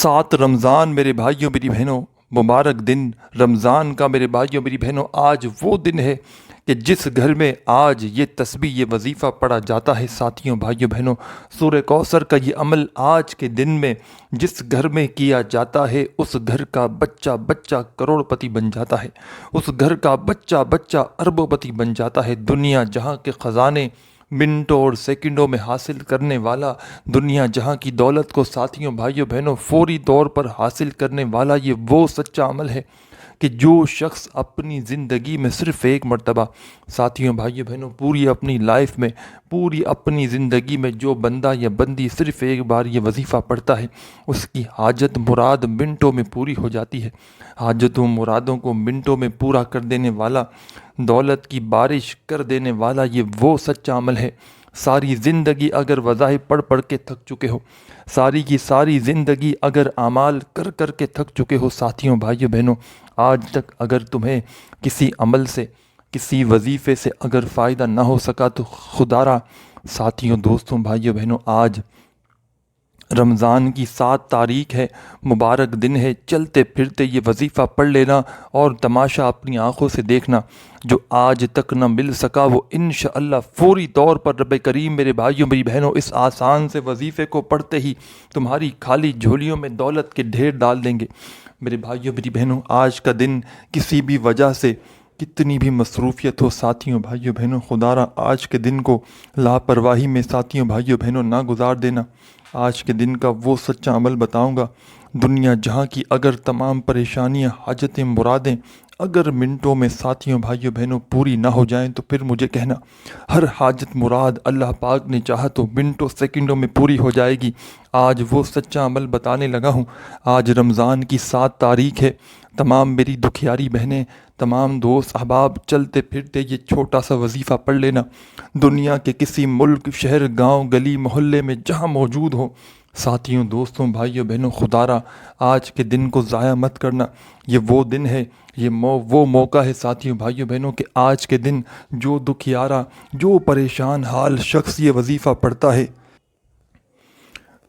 7 رمضان میرے بھائیوں میری بہنوں، مبارک دن رمضان کا میرے بھائیوں میری بہنوں۔ آج وہ دن ہے کہ جس گھر میں آج یہ تسبیح یہ وظیفہ پڑھا جاتا ہے ساتھیوں بھائیوں بہنوں، سورہ کوثر کا یہ عمل آج کے دن میں جس گھر میں کیا جاتا ہے اس گھر کا بچہ بچہ کروڑ پتی بن جاتا ہے، اس گھر کا بچہ بچہ اربوں پتی بن جاتا ہے۔ دنیا جہاں کے خزانے منٹوں اور سیکنڈوں میں حاصل کرنے والا، دنیا جہاں کی دولت کو ساتھیوں بھائیوں بہنوں فوری طور پر حاصل کرنے والا، یہ وہ سچا عمل ہے کہ جو شخص اپنی زندگی میں صرف ایک مرتبہ ساتھیوں بھائیوں بہنوں پوری اپنی لائف میں، پوری اپنی زندگی میں جو بندہ یا بندی صرف ایک بار یہ وظیفہ پڑھتا ہے، اس کی حاجت مراد منٹوں میں پوری ہو جاتی ہے۔ حاجتوں مرادوں کو منٹوں میں پورا کر دینے والا، دولت کی بارش کر دینے والا، یہ وہ سچا عمل ہے۔ ساری زندگی اگر وظائف پڑھ پڑھ کے تھک چکے ہو، ساری کی ساری زندگی اگر اعمال کر کر کے تھک چکے ہو ساتھیوں بھائیوں بہنوں، آج تک اگر تمہیں کسی عمل سے، کسی وظیفے سے اگر فائدہ نہ ہو سکا تو خدا را ساتھیوں دوستوں بھائیوں بہنوں، آج رمضان کی 7 تاریخ ہے، مبارک دن ہے، چلتے پھرتے یہ وظیفہ پڑھ لینا اور تماشا اپنی آنکھوں سے دیکھنا۔ جو آج تک نہ مل سکا وہ انشاءاللہ فوری طور پر رب کریم میرے بھائیوں میری بہنوں اس آسان سے وظیفے کو پڑھتے ہی تمہاری خالی جھولیوں میں دولت کے ڈھیر ڈال دیں گے۔ میرے بھائیوں میری بہنوں، آج کا دن کسی بھی وجہ سے کتنی بھی مصروفیت ہو ساتھیوں بھائیوں بہنوں، خدا را آج کے دن کو لاپرواہی میں ساتھیوں بھائیوں بہنوں نہ گزار دینا۔ آج کے دن کا وہ سچا عمل بتاؤں گا، دنیا جہاں کی اگر تمام پریشانیاں، حاجتیں، مرادیں اگر منٹوں میں ساتھیوں بھائیوں بہنوں پوری نہ ہو جائیں تو پھر مجھے کہنا، ہر حاجت مراد اللہ پاک نے چاہا تو منٹوں سیکنڈوں میں پوری ہو جائے گی۔ آج وہ سچا عمل بتانے لگا ہوں۔ آج رمضان کی 7 تاریخ ہے۔ تمام میری دکھیاری بہنیں، تمام دوست احباب، چلتے پھرتے یہ چھوٹا سا وظیفہ پڑھ لینا۔ دنیا کے کسی ملک، شہر، گاؤں، گلی، محلے میں جہاں موجود ہو ساتھیوں دوستوں بھائیوں بہنوں، خدا را آج کے دن کو ضائع مت کرنا۔ یہ وہ دن ہے، یہ وہ موقع ہے ساتھیوں بھائیوں بہنوں کہ آج کے دن جو دکھیارا، جو پریشان حال شخص یہ وظیفہ پڑھتا ہے،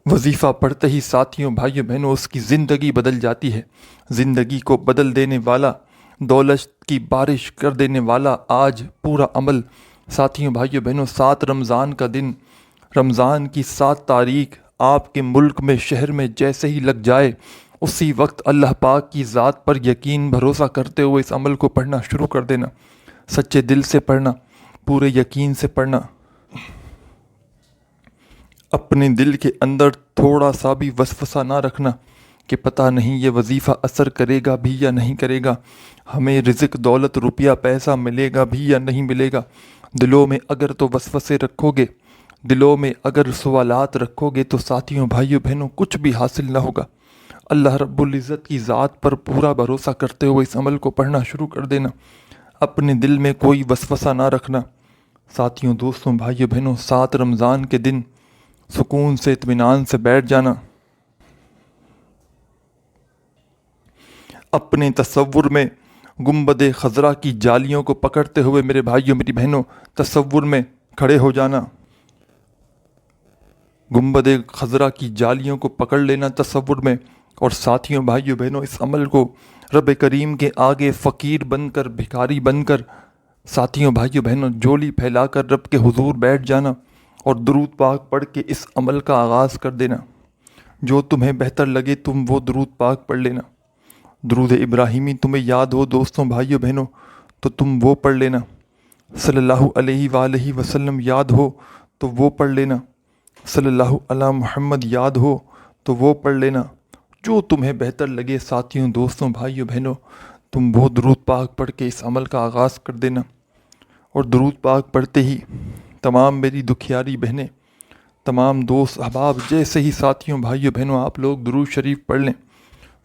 وظیفہ پڑھتے ہی ساتھیوں بھائیوں بہنوں اس کی زندگی بدل جاتی ہے۔ زندگی کو بدل دینے والا، دولت کی بارش کر دینے والا آج پورا عمل ساتھیوں بھائیوں بہنوں 7 رمضان کا دن، رمضان کی 7 تاریخ آپ کے ملک میں، شہر میں جیسے ہی لگ جائے، اسی وقت اللہ پاک کی ذات پر یقین بھروسہ کرتے ہوئے اس عمل کو پڑھنا شروع کر دینا۔ سچے دل سے پڑھنا، پورے یقین سے پڑھنا۔ اپنے دل کے اندر تھوڑا سا بھی وسوسہ نہ رکھنا کہ پتہ نہیں یہ وظیفہ اثر کرے گا بھی یا نہیں کرے گا، ہمیں رزق، دولت، روپیہ، پیسہ ملے گا بھی یا نہیں ملے گا۔ دلوں میں اگر تو وسوسے رکھو گے، دلوں میں اگر سوالات رکھو گے تو ساتھیوں بھائیوں بہنوں کچھ بھی حاصل نہ ہوگا۔ اللہ رب العزت کی ذات پر پورا بھروسہ کرتے ہوئے اس عمل کو پڑھنا شروع کر دینا۔ اپنے دل میں کوئی وسوسہ نہ رکھنا۔ ساتھیوں دوستوں بھائیوں بہنوں، 7 رمضان کے دن سکون سے، اطمینان سے بیٹھ جانا۔ اپنے تصور میں گنبد خضرا کی جالیوں کو پکڑتے ہوئے میرے بھائیوں میری بہنوں تصور میں کھڑے ہو جانا۔ گنبد خضرا کی جالیوں کو پکڑ لینا تصور میں، اور ساتھیوں بھائیوں بہنوں اس عمل کو رب کریم کے آگے فقیر بن کر، بھکاری بن کر، ساتھیوں بھائیوں بہنوں جولی پھیلا کر رب کے حضور بیٹھ جانا اور درود پاک پڑھ کے اس عمل کا آغاز کر دینا۔ جو تمہیں بہتر لگے تم وہ درود پاک پڑھ لینا۔ درود ابراہیمی تمہیں یاد ہو دوستوں بھائیوں بہنوں تو تم وہ پڑھ لینا۔ صلی اللہ علیہ وآلہ وسلم یاد ہو تو وہ پڑھ لینا۔ صلی اللہ علی محمد یاد ہو تو وہ پڑھ لینا۔ جو تمہیں بہتر لگے ساتھیوں دوستوں بھائیوں بہنوں تم وہ درود پاک پڑھ کے اس عمل کا آغاز کر دینا۔ اور درود پاک پڑھتے ہی تمام میری دکھیاری بہنیں، تمام دوست احباب، جیسے ہی ساتھیوں بھائیوں بہنوں آپ لوگ درود شریف پڑھ لیں،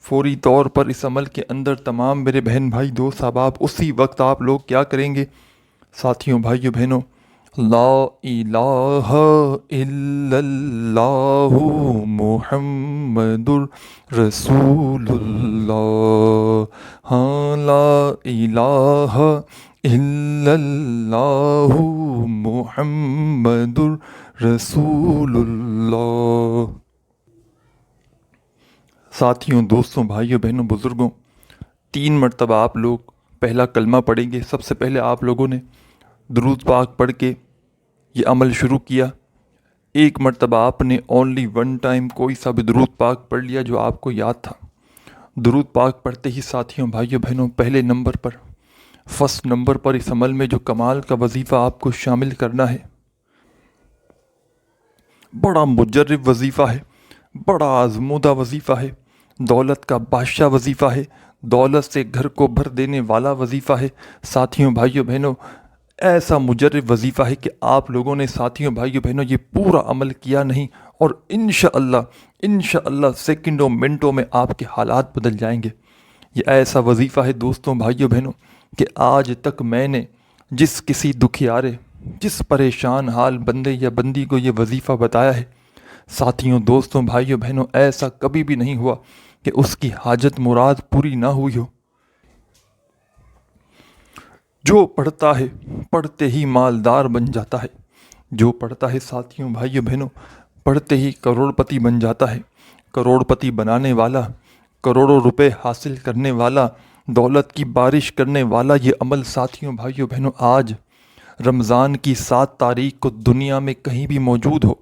فوری طور پر اس عمل کے اندر تمام میرے بہن بھائی دوست احباب اسی وقت آپ لوگ کیا کریں گے ساتھیوں بھائیوں بہنوں؟ لا الہ الا اللہ محمد رسول اللہ، ہاں لا الہ الا اللہ محمد رسول اللہ۔ ساتھیوں، دوستوں، بھائیوں، بہنوں، بزرگوں، 3 مرتبہ آپ لوگ پہلا کلمہ پڑھیں گے۔ سب سے پہلے آپ لوگوں نے درود پاک پڑھ کے یہ عمل شروع کیا۔ 1 مرتبہ آپ نے اونلی 1 ٹائم کوئی سا بھی درود پاک پڑھ لیا جو آپ کو یاد تھا۔ درود پاک پڑھتے ہی ساتھیوں، بھائیوں، بہنوں، پہلے نمبر پر، فرسٹ نمبر پر اس عمل میں جو کمال کا وظیفہ آپ کو شامل کرنا ہے، بڑا مجرب وظیفہ ہے، بڑا آزمودہ وظیفہ ہے، دولت کا بادشاہ وظیفہ ہے، دولت سے گھر کو بھر دینے والا وظیفہ ہے۔ ساتھیوں، بھائیوں، بہنوں، ایسا مجرب وظیفہ ہے کہ آپ لوگوں نے ساتھیوں، بھائیوں، بہنوں، یہ پورا عمل کیا نہیں، اور انشاءاللہ سیکنڈوں منٹوں میں آپ کے حالات بدل جائیں گے۔ یہ ایسا وظیفہ ہے دوستوں، بھائیوں، بہنوں، کہ آج تک میں نے جس کسی دکھیارے، جس پریشان حال بندے یا بندی کو یہ وظیفہ بتایا ہے، ساتھیوں، دوستوں، بھائیوں، بہنوں، ایسا کبھی بھی نہیں ہوا کہ اس کی حاجت مراد پوری نہ ہوئی ہو۔ جو پڑھتا ہے پڑھتے ہی مالدار بن جاتا ہے، جو پڑھتا ہے ساتھیوں، بھائیوں، بہنوں، پڑھتے ہی کروڑ پتی بن جاتا ہے۔ کروڑ پتی بنانے والا، کروڑوں روپے حاصل کرنے والا، دولت کی بارش کرنے والا یہ عمل ساتھیوں، بھائیوں، بہنوں، آج رمضان کی 7 تاریخ کو دنیا میں کہیں بھی موجود ہو،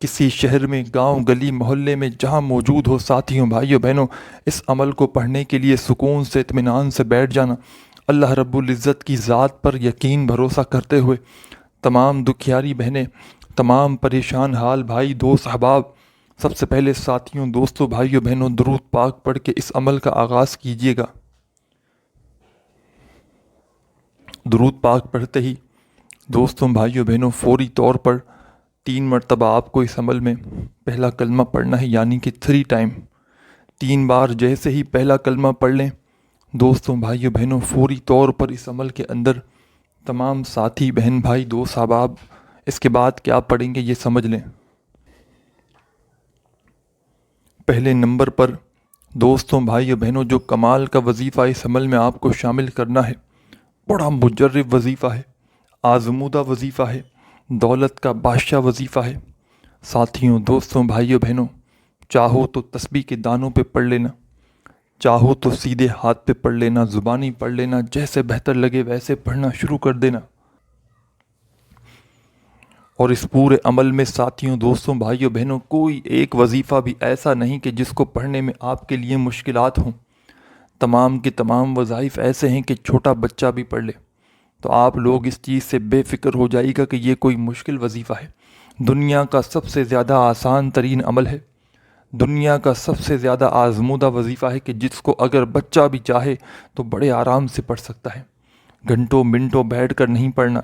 کسی شہر میں، گاؤں، گلی، محلے میں جہاں موجود ہو، ساتھیوں، بھائیوں، بہنوں، اس عمل کو پڑھنے کے لیے سکون سے، اطمینان سے بیٹھ جانا، اللہ رب العزت کی ذات پر یقین بھروسہ کرتے ہوئے۔ تمام دکھیاری بہنیں، تمام پریشان حال بھائی، دوست، احباب، سب سے پہلے ساتھیوں، دوستوں، بھائیوں، بہنوں، درود پاک پڑھ کے اس عمل کا آغاز کیجیے گا۔ درود پاک پڑھتے ہی دوستوں، بھائیوں، بہنوں، فوری طور پر 3 مرتبہ آپ کو اس عمل میں پہلا کلمہ پڑھنا ہے، یعنی کہ 3 ٹائم، 3 بار جیسے ہی پہلا کلمہ پڑھ لیں دوستوں، بھائیوں، بہنوں، فوری طور پر اس عمل کے اندر تمام ساتھی، بہن بھائی، دوست، احباب اس کے بعد کیا پڑھیں گے یہ سمجھ لیں۔ پہلے نمبر پر دوستوں، بھائیوں، بہنوں، جو کمال کا وظیفہ اس عمل میں آپ کو شامل کرنا ہے، بڑا مجرب وظیفہ ہے، آزمودہ وظیفہ ہے، دولت کا بادشاہ وظیفہ ہے۔ ساتھیوں، دوستوں، بھائیوں، بہنوں، چاہو تو تسبیح کے دانوں پہ پڑھ لینا، چاہو تو سیدھے ہاتھ پہ پڑھ لینا، زبانی پڑھ لینا، جیسے بہتر لگے ویسے پڑھنا شروع کر دینا۔ اور اس پورے عمل میں ساتھیوں، دوستوں، بھائیوں، بہنوں، کوئی ایک وظیفہ بھی ایسا نہیں کہ جس کو پڑھنے میں آپ کے لیے مشکلات ہوں۔ تمام کے تمام وظائف ایسے ہیں کہ چھوٹا بچہ بھی پڑھ لے تو آپ لوگ اس چیز سے بے فکر ہو جائے گا کہ یہ کوئی مشکل وظیفہ ہے۔ دنیا کا سب سے زیادہ آسان ترین عمل ہے، دنیا کا سب سے زیادہ آزمودہ وظیفہ ہے کہ جس کو اگر بچہ بھی چاہے تو بڑے آرام سے پڑھ سکتا ہے۔ گھنٹوں منٹوں بیٹھ کر نہیں پڑھنا،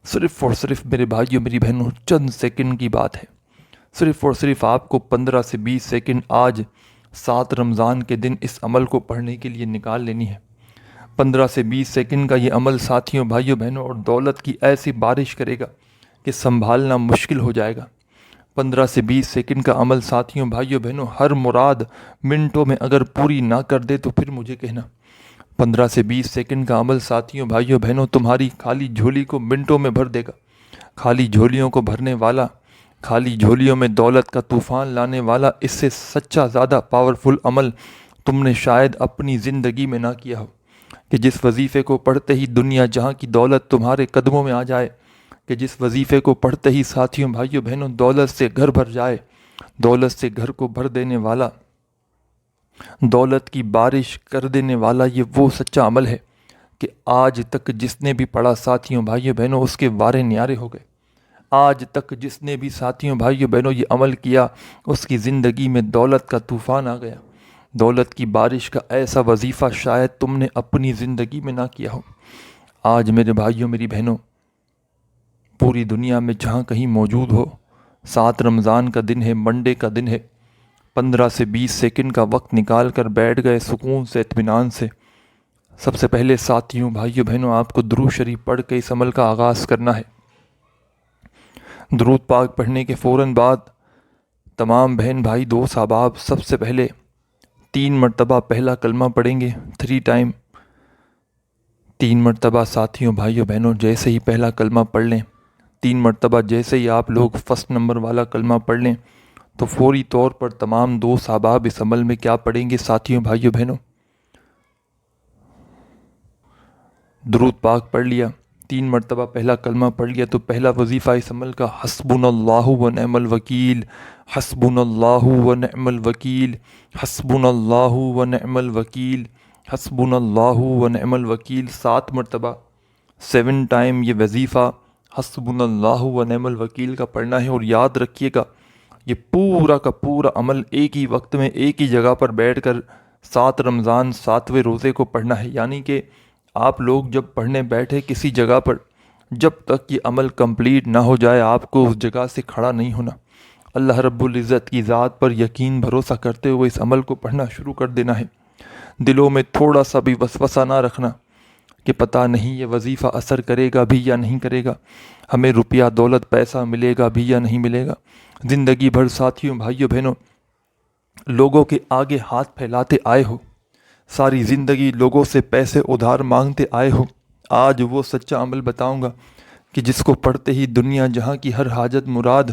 صرف اور صرف میرے بھائیوں، میری بہنوں، چند سیکنڈ کی بات ہے۔ صرف اور صرف آپ کو 15 سے 20 سیکنڈ آج 7 رمضان کے دن اس عمل کو پڑھنے کے لیے نکال لینی ہے۔ 15 سے 20 سیکنڈ کا یہ عمل ساتھیوں، بھائیوں، بہنوں، اور دولت کی ایسی بارش کرے گا کہ سنبھالنا مشکل ہو جائے گا۔ 15 سے 20 سیکنڈ کا عمل ساتھیوں، بھائیوں، بہنوں، ہر مراد منٹوں میں اگر پوری نہ کر دے تو پھر مجھے کہنا۔ 15 سے 20 سیکنڈ کا عمل ساتھیوں، بھائیوں، بہنوں، تمہاری خالی جھولی کو منٹوں میں بھر دے گا۔ خالی جھولیوں کو بھرنے والا، خالی جھولیوں میں دولت کا طوفان لانے والا، اس سے سچا زیادہ پاورفل عمل تم نے شاید اپنی زندگی میں نہ کیا ہو، کہ جس وظیفے کو پڑھتے ہی دنیا جہاں کی دولت تمہارے قدموں میں آ جائے، کہ جس وظیفے کو پڑھتے ہی ساتھیوں، بھائیوں، بہنوں، دولت سے گھر بھر جائے، دولت سے گھر کو بھر دینے والا، دولت کی بارش کر دینے والا، یہ وہ سچا عمل ہے کہ آج تک جس نے بھی پڑھا ساتھیوں، بھائیوں، بہنوں، اس کے وارے نیارے ہو گئے۔ آج تک جس نے بھی ساتھیوں، بھائیوں، بہنوں، یہ عمل کیا، اس کی زندگی میں دولت کا طوفان آ گیا۔ دولت کی بارش کا ایسا وظیفہ شاید تم نے اپنی زندگی میں نہ کیا ہو۔ آج میرے بھائیوں، میری بہنوں، پوری دنیا میں جہاں کہیں موجود ہو، 7 رمضان کا دن ہے، منڈے کا دن ہے، 15 سے 20 سیکنڈ کا وقت نکال کر بیٹھ گئے سکون سے، اطمینان سے۔ سب سے پہلے ساتھیوں، بھائیوں، بہنوں، آپ کو درود شریف پڑھ کے اس عمل کا آغاز کرنا ہے۔ درود پاک پڑھنے کے فوراً بعد تمام بہن بھائی، دوست، احباب سب سے پہلے 3 مرتبہ پہلا کلمہ پڑھیں گے، 3 ٹائم، 3 مرتبہ ساتھیوں، بھائیوں، بہنوں، جیسے ہی پہلا کلمہ پڑھ لیں، 3 مرتبہ جیسے ہی آپ لوگ فرسٹ نمبر والا کلمہ پڑھ لیں تو فوری طور پر تمام دوست احباب اس عمل میں کیا پڑھیں گے ساتھیوں بھائیوں بہنوں؟ درود پاک پڑھ لیا، 3 مرتبہ پہلا کلمہ پڑھ لیا، تو پہلا وظیفہ اس عمل کا حسبنا اللہ و نعم الوکیل، حسبنا اللہ و نعم الوکیل، حسبنا اللہ و نعم الوکیل، حسبنا اللہ و نعم الوکیل 7 مرتبہ 7 ٹائم یہ وظیفہ حسبنا اللہ و نعم الوکیل کا پڑھنا ہے۔ اور یاد رکھیے گا یہ پورا کا پورا عمل ایک ہی وقت میں ایک ہی جگہ پر بیٹھ کر 7 رمضان 7ویں روزے کو پڑھنا ہے، یعنی کہ آپ لوگ جب پڑھنے بیٹھے کسی جگہ پر، جب تک یہ عمل کمپلیٹ نہ ہو جائے آپ کو اس جگہ سے کھڑا نہیں ہونا۔ اللہ رب العزت کی ذات پر یقین بھروسہ کرتے ہوئے اس عمل کو پڑھنا شروع کر دینا ہے۔ دلوں میں تھوڑا سا بھی وسوسہ نہ رکھنا کہ پتہ نہیں یہ وظیفہ اثر کرے گا بھی یا نہیں کرے گا، ہمیں روپیہ دولت پیسہ ملے گا بھی یا نہیں ملے گا۔ زندگی بھر ساتھیوں بھائیوں بہنوں لوگوں کے آگے ہاتھ پھیلاتے آئے ہو، ساری زندگی لوگوں سے پیسے ادھار مانگتے آئے ہو، آج وہ سچا عمل بتاؤں گا کہ جس کو پڑھتے ہی دنیا جہاں کی ہر حاجت مراد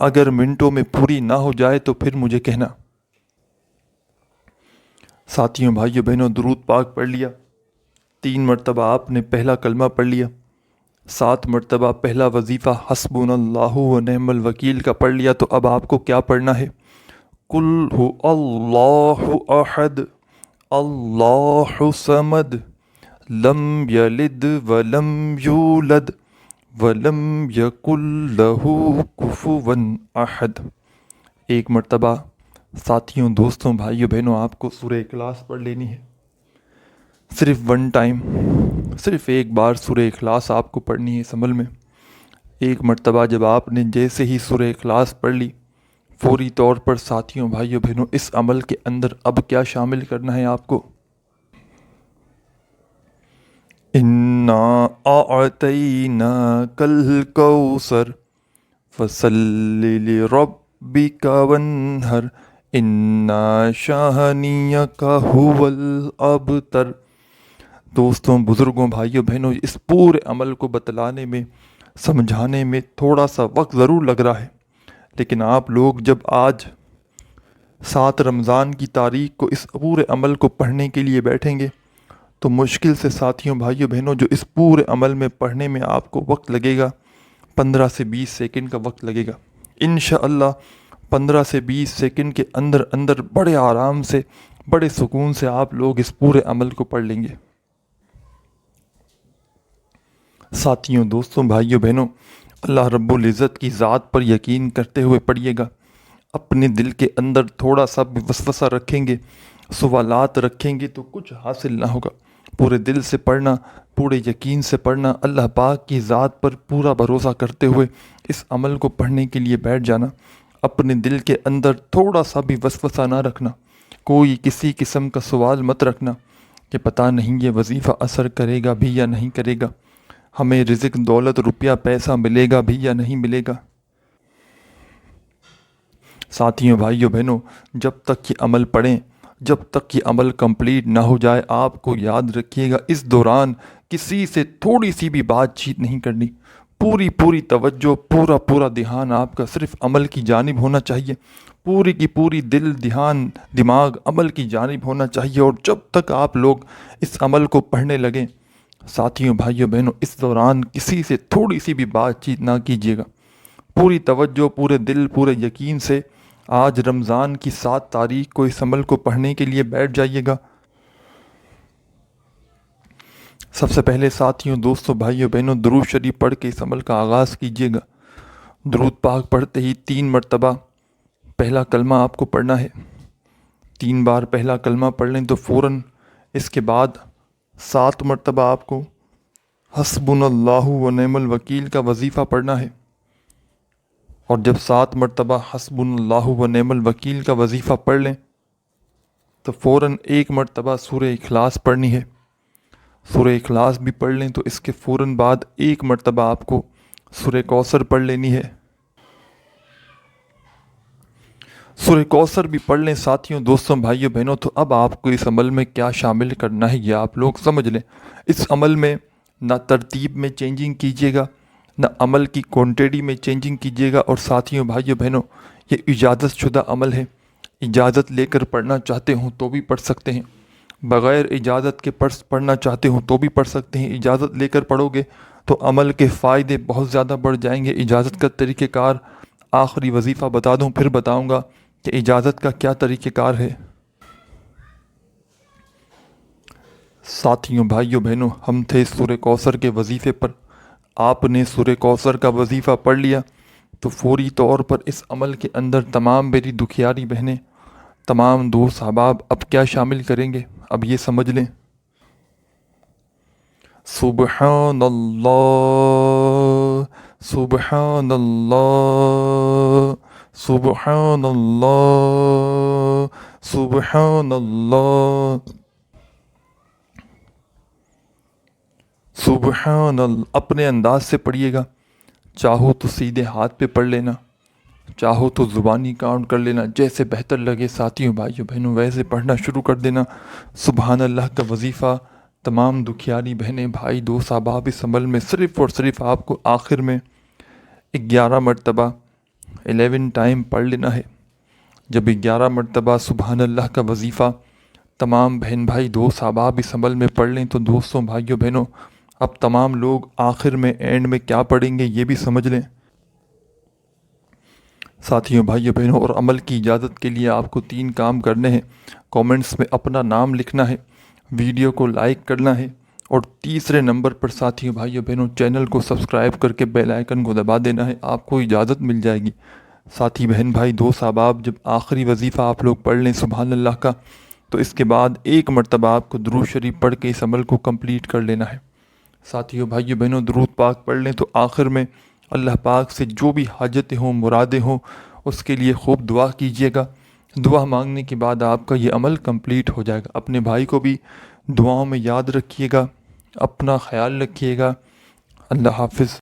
اگر منٹوں میں پوری نہ ہو جائے تو پھر مجھے کہنا۔ ساتھیوں بھائیوں بہنوں درود پاک پڑھ لیا، 3 مرتبہ آپ نے پہلا کلمہ پڑھ لیا، 7 مرتبہ پہلا وظیفہ حسبنا اللہ و نعم الوکیل کا پڑھ لیا، تو اب آپ کو کیا پڑھنا ہے؟ قل هو اللہ احد اللہ صمد لم یلد ولم یولد ولم یکن لہ کفوا احد۔ 1 مرتبہ ساتھیوں دوستوں بھائیوں بہنوں آپ کو سورہ اخلاص پڑھ لینی ہے، صرف 1 ٹائم، صرف ایک بار سورہ اخلاص آپ کو پڑھنی ہے اس عمل میں۔ 1 مرتبہ جب آپ نے جیسے ہی سورہ اخلاص پڑھ لی، فوری طور پر ساتھیوں بھائیوں بہنوں اس عمل کے اندر اب کیا شامل کرنا ہے آپ کو؟ اِنَّا أَعْطَيْنَاكَ الْكَوْثَرَ فَصَلِّ لِرَبِّكَ وَانْحَرْ إِنَّ شَانِئَكَ هُوَ الْأَبْتَرُ۔ دوستوں بزرگوں بھائیوں بہنوں اس پورے عمل کو بتلانے میں سمجھانے میں تھوڑا سا وقت ضرور لگ رہا ہے، لیکن آپ لوگ جب آج 7 رمضان کی تاریخ کو اس پورے عمل کو پڑھنے کے لیے بیٹھیں گے تو مشکل سے ساتھیوں بھائیوں بہنوں جو اس پورے عمل میں پڑھنے میں آپ کو وقت لگے گا 15 سے 20 سیکنڈ کا وقت لگے گا۔ انشاءاللہ 15 سے 20 سیکنڈ کے اندر اندر بڑے آرام سے بڑے سکون سے آپ لوگ اس پورے عمل کو پڑھ لیں گے۔ ساتھیوں دوستوں بھائیوں بہنوں اللہ رب العزت کی ذات پر یقین کرتے ہوئے پڑھیے گا، اپنے دل کے اندر تھوڑا سا بھی وسوسہ رکھیں گے، سوالات رکھیں گے تو کچھ حاصل نہ ہوگا۔ پورے دل سے پڑھنا، پورے یقین سے پڑھنا، اللہ پاک کی ذات پر پورا بھروسہ کرتے ہوئے اس عمل کو پڑھنے کے لیے بیٹھ جانا۔ اپنے دل کے اندر تھوڑا سا بھی وسوسہ نہ رکھنا، کوئی کسی قسم کا سوال مت رکھنا کہ پتہ نہیں یہ وظیفہ اثر کرے گا بھی یا نہیں کرے گا، ہمیں رزق دولت روپیہ پیسہ ملے گا بھی یا نہیں ملے گا۔ ساتھیوں بھائیوں بہنوں جب تک یہ عمل پڑھیں، جب تک یہ عمل کمپلیٹ نہ ہو جائے آپ کو یاد رکھیے گا اس دوران کسی سے تھوڑی سی بھی بات چیت نہیں کرنی، پوری توجہ پورا دھیان آپ کا صرف عمل کی جانب ہونا چاہیے، پوری کی پوری دل دھیان دماغ عمل کی جانب ہونا چاہیے۔ اور جب تک آپ لوگ اس عمل کو پڑھنے لگیں ساتھیوں بھائیوں بہنوں اس دوران کسی سے تھوڑی سی بھی بات چیت نہ کیجیے گا، پوری توجہ پورے دل پورے یقین سے آج رمضان کی 7 تاریخ کو اس عمل کو پڑھنے کے لیے بیٹھ جائیے گا۔ سب سے پہلے ساتھیوں دوستوں بھائیوں بہنوں درود شریف پڑھ کے اس عمل کا آغاز کیجیے گا۔ درود پاک پڑھتے ہی 3 مرتبہ پہلا کلمہ آپ کو پڑھنا ہے، 3 بار پہلا کلمہ پڑھ لیں تو فوراً اس کے بعد 7 مرتبہ آپ کو حسبنا اللہ و نعم الوکیل کا وظیفہ پڑھنا ہے، اور جب 7 مرتبہ حسبنا اللہ و نعم الوکیل کا وظیفہ پڑھ لیں تو فوراً 1 مرتبہ سورہ اخلاص پڑھنی ہے۔ سورہ اخلاص بھی پڑھ لیں تو اس کے فوراً بعد 1 مرتبہ آپ کو سورہ کوثر پڑھ لینی ہے۔ سورہ کوثر بھی پڑھ لیں ساتھیوں دوستوں بھائیوں بہنوں تو اب آپ کو اس عمل میں کیا شامل کرنا ہے یہ آپ لوگ سمجھ لیں۔ اس عمل میں نہ ترتیب میں چینجنگ کیجیے گا، نہ عمل کی کوانٹٹی میں چینجنگ کیجیے گا۔ اور ساتھیوں بھائیوں بہنوں، یہ اجازت شدہ عمل ہے، اجازت لے کر پڑھنا چاہتے ہوں تو بھی پڑھ سکتے ہیں، بغیر اجازت کے پڑھنا چاہتے ہوں تو بھی پڑھ سکتے ہیں۔ اجازت لے کر پڑھو گے تو عمل کے فائدے بہت زیادہ بڑھ جائیں گے۔ اجازت کا طریقہ کار آخری وظیفہ بتا دوں، پھر بتاؤں گا کہ اجازت کا کیا طریقہ کار ہے۔ ساتھیوں بھائیوں بہنوں، ہم تھے سورہ کوثر کے وظیفے پر، آپ نے سورہ کوثر کا وظیفہ پڑھ لیا تو فوری طور پر اس عمل کے اندر تمام میری دکھیاری بہنیں، تمام دوست احباب اب کیا شامل کریں گے، اب یہ سمجھ لیں۔ سبحان اللہ، سبحان اللہ، سبحان اللہ، سبحان اللہ، سبحان اللہ۔ اپنے انداز سے پڑھیے گا، چاہو تو سیدھے ہاتھ پہ پڑھ لینا، چاہو تو زبانی کاؤنٹ کر لینا، جیسے بہتر لگے ساتھیوں بھائیوں بہنوں ویسے پڑھنا شروع کر دینا۔ سبحان اللہ کا وظیفہ تمام دکھیاری بہنیں بھائی دوست احباب اس عمل میں صرف اور صرف آپ کو آخر میں 11 مرتبہ 11 ٹائم پڑھ لینا ہے۔ جب 11 مرتبہ سبحان اللہ کا وظیفہ تمام بہن بھائی دوست احباب اس عمل میں پڑھ لیں تو دوستوں بھائیوں بہنوں اب تمام لوگ آخر میں اینڈ میں کیا پڑھیں گے یہ بھی سمجھ لیں۔ ساتھیوں بھائیوں بہنوں، اور عمل کی اجازت کے لیے آپ کو 3 کام کرنے ہیں۔ کومنٹس میں اپنا نام لکھنا ہے، ویڈیو کو لائک کرنا ہے، اور تیسرے نمبر پر ساتھیوں بھائیوں بہنوں چینل کو سبسکرائب کر کے بیل آئیکن کو دبا دینا ہے، آپ کو اجازت مل جائے گی۔ ساتھی بہن بھائی دوست احباب جب آخری وظیفہ آپ لوگ پڑھ لیں سبحان اللہ کا تو اس کے بعد 1 مرتبہ آپ کو درود شریف پڑھ کے اس عمل کو کمپلیٹ کر لینا ہے۔ ساتھیوں بھائیوں بہنوں درود پاک پڑھ لیں تو آخر میں اللہ پاک سے جو بھی حاجتیں ہوں مرادیں ہوں اس کے لیے خوب دعا کیجیے گا۔ دعا مانگنے کے بعد آپ کا یہ عمل کمپلیٹ ہو جائے گا۔ اپنے بھائی کو بھی دعاؤں میں یاد رکھیے گا، اپنا خیال رکھیے گا۔ اللہ حافظ۔